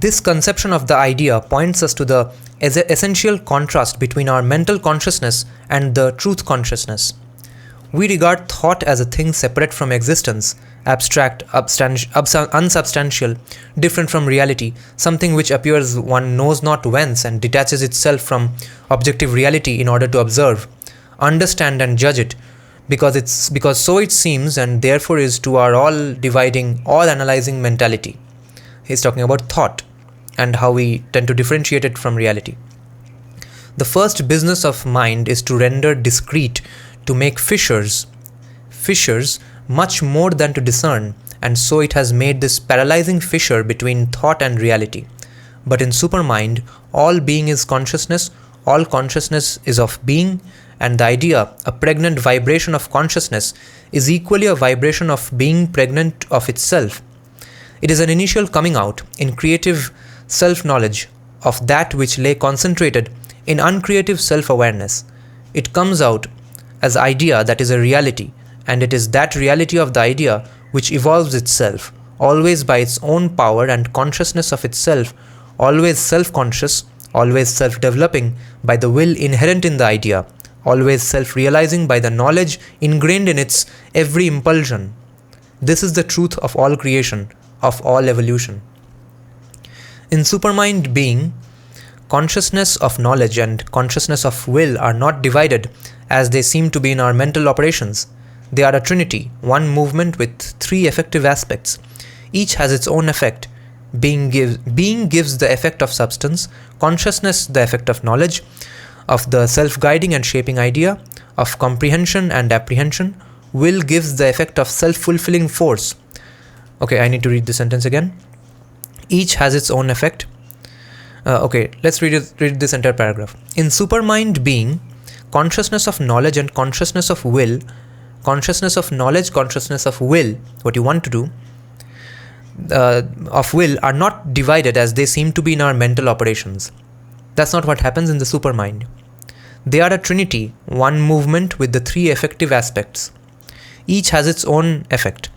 This conception of the idea points us to the essential contrast between our mental consciousness and the truth consciousness. We regard thought as a thing separate from existence, abstract, unsubstantial, different from reality, something which appears one knows not whence and detaches itself from objective reality in order to observe, understand and judge it, because so it seems and therefore is to our all-dividing, all-analyzing mentality. He's talking about thought and how we tend to differentiate it from reality. The first business of mind is to render discrete, to make fissures much more than to discern, and so it has made this paralyzing fissure between thought and reality. But in Supermind, all being is consciousness, all consciousness is of being, and the idea, a pregnant vibration of consciousness, is equally a vibration of being pregnant of itself. It is an initial coming out in creative self-knowledge of that which lay concentrated in uncreative self-awareness. It comes out as idea that is a reality, and it is that reality of the idea which evolves itself, always by its own power and consciousness of itself, always self-conscious, always self-developing by the will inherent in the idea, always self-realizing by the knowledge ingrained in its every impulsion. This is the truth of all creation, of all evolution. In Supermind being, consciousness of knowledge and consciousness of will are not divided as they seem to be in our mental operations. They are a trinity, one movement with three effective aspects. Each has its own effect. Being gives the effect of substance, consciousness the effect of knowledge, of the self-guiding and shaping idea, of comprehension and apprehension. Will gives the effect of self-fulfilling force. Okay, I need to read the sentence again. Each has its own effect. Let's read this entire paragraph. In Supermind being, consciousness of knowledge and consciousness of will, consciousness of knowledge, consciousness of will, what you want to do, of will are not divided as they seem to be in our mental operations. That's not what happens in the Supermind. They are a trinity, one movement with the three effective aspects. Each has its own effect.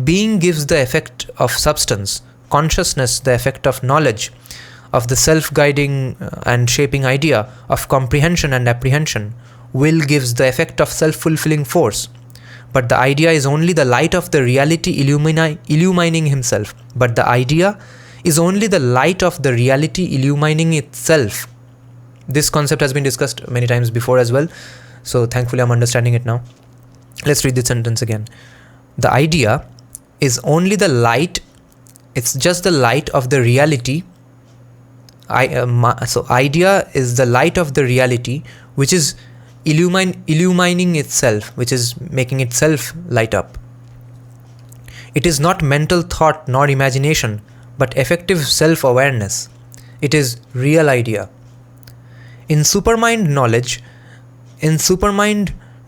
Being gives the effect of substance, consciousness the effect of knowledge, of the self-guiding and shaping idea, of comprehension and apprehension. Will gives the effect of self-fulfilling force. But the idea is only the light of the reality illumining himself. But the idea is only the light of the reality illumining itself. This concept has been discussed many times before as well, so thankfully I'm understanding it now. Let's read this sentence again. The idea is only the light, it's just the light of the reality. So idea is the light of the reality which is illumining itself, which is making itself light up. It is not mental thought nor imagination, but effective self-awareness. It is real idea. In Supermind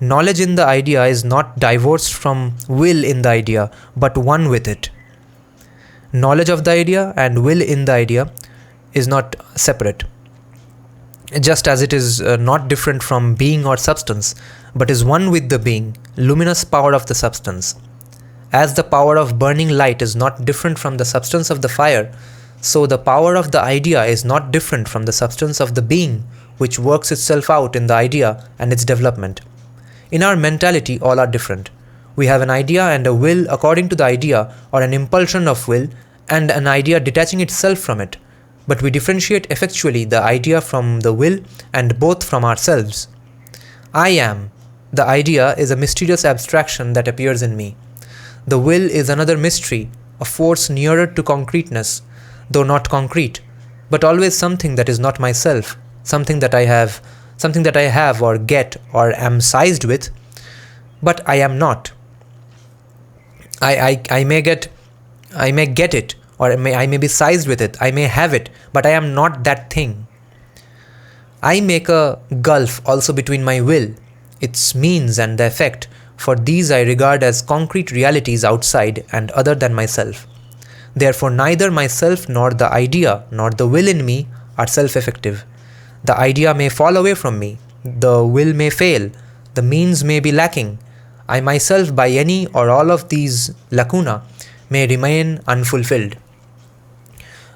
knowledge in the idea is not divorced from will in the idea, but one with it. Knowledge of the idea and will in the idea is not separate. Just as it is not different from being or substance, but is one with the being, luminous power of the substance. As the power of burning light is not different from the substance of the fire, so the power of the idea is not different from the substance of the being, which works itself out in the idea and its development. In our mentality, all are different. We have an idea and a will according to the idea, or an impulsion of will, and an idea detaching itself from it. But we differentiate effectually the idea from the will and both from ourselves. I am. The idea is a mysterious abstraction that appears in me. The will is another mystery, a force nearer to concreteness, though not concrete, but always something that is not myself, something that I have or get or am sized with, but I am not. I may get it, or I may be sized with it, I may have it, but I am not that thing. I make a gulf also between my will, its means and the effect, for these I regard as concrete realities outside and other than myself. Therefore neither myself nor the idea nor the will in me are self-effective. The idea may fall away from me, the will may fail, the means may be lacking. I myself by any or all of these lacuna may remain unfulfilled.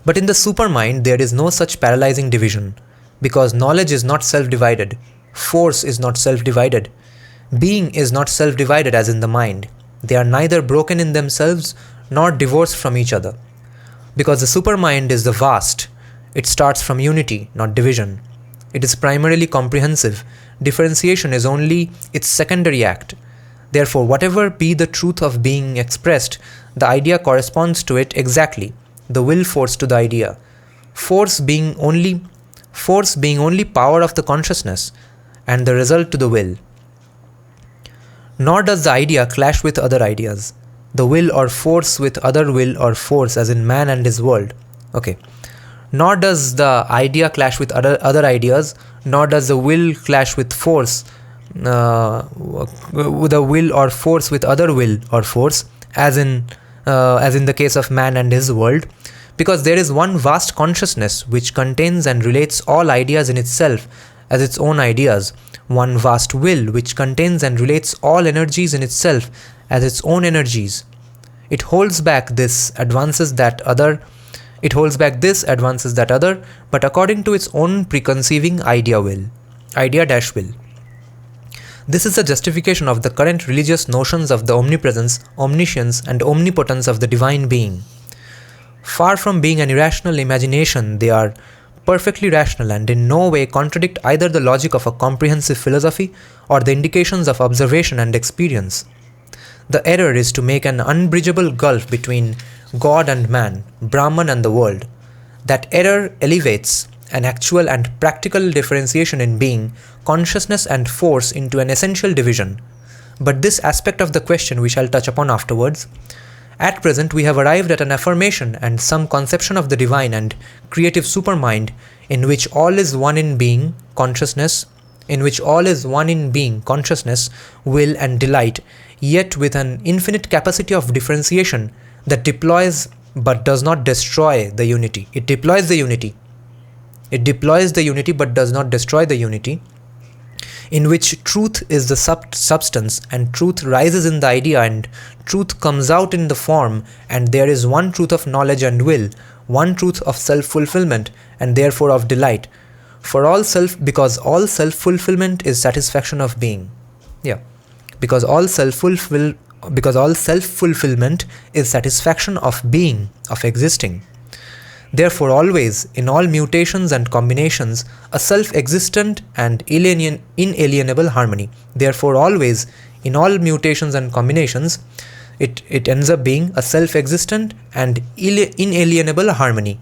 But in the supermind, there is no such paralyzing division, because knowledge is not self-divided, force is not self-divided, being is not self-divided as in the mind. They are neither broken in themselves nor divorced from each other. Because the supermind is the vast, it starts from unity, not division. It is primarily comprehensive. Differentiation is only its secondary act. Therefore, whatever be the truth of being expressed, the idea corresponds to it exactly, the will force to the idea, force being only power of the consciousness, and the result to the will. Nor does the idea clash with other ideas, the will or force with other will or force, as in man and his world. Okay. Nor does the idea clash with other ideas, nor does the will clash with force, with the will or force with other will or force, as in the case of man and his world, because there is one vast consciousness which contains and relates all ideas in itself as its own ideas, one vast will which contains and relates all energies in itself as its own energies. It holds back this, advances that other, but according to its own preconceiving idea-will. This is the justification of the current religious notions of the omnipresence, omniscience, and omnipotence of the divine being. Far from being an irrational imagination, they are perfectly rational and in no way contradict either the logic of a comprehensive philosophy or the indications of observation and experience. The error is to make an unbridgeable gulf between God and man, Brahman and the world. That error elevates an actual and practical differentiation in being, consciousness and force into an essential division. But this aspect of the question we shall touch upon afterwards. At present, we have arrived at an affirmation and some conception of the divine and creative supermind in which all is one in being, consciousness, will and delight, yet with an infinite capacity of differentiation that deploys but does not destroy the unity. It deploys the unity but does not destroy the unity, in which truth is the substance and truth rises in the idea and truth comes out in the form, and there is one truth of knowledge and will, one truth of self-fulfillment and therefore of delight. Because all self-fulfillment is satisfaction of being. Because all self-fulfillment is satisfaction of being, of existing. Therefore always, in all mutations and combinations, a self-existent and inalienable harmony. Therefore always, in all mutations and combinations, it ends up being a self-existent and inalienable harmony.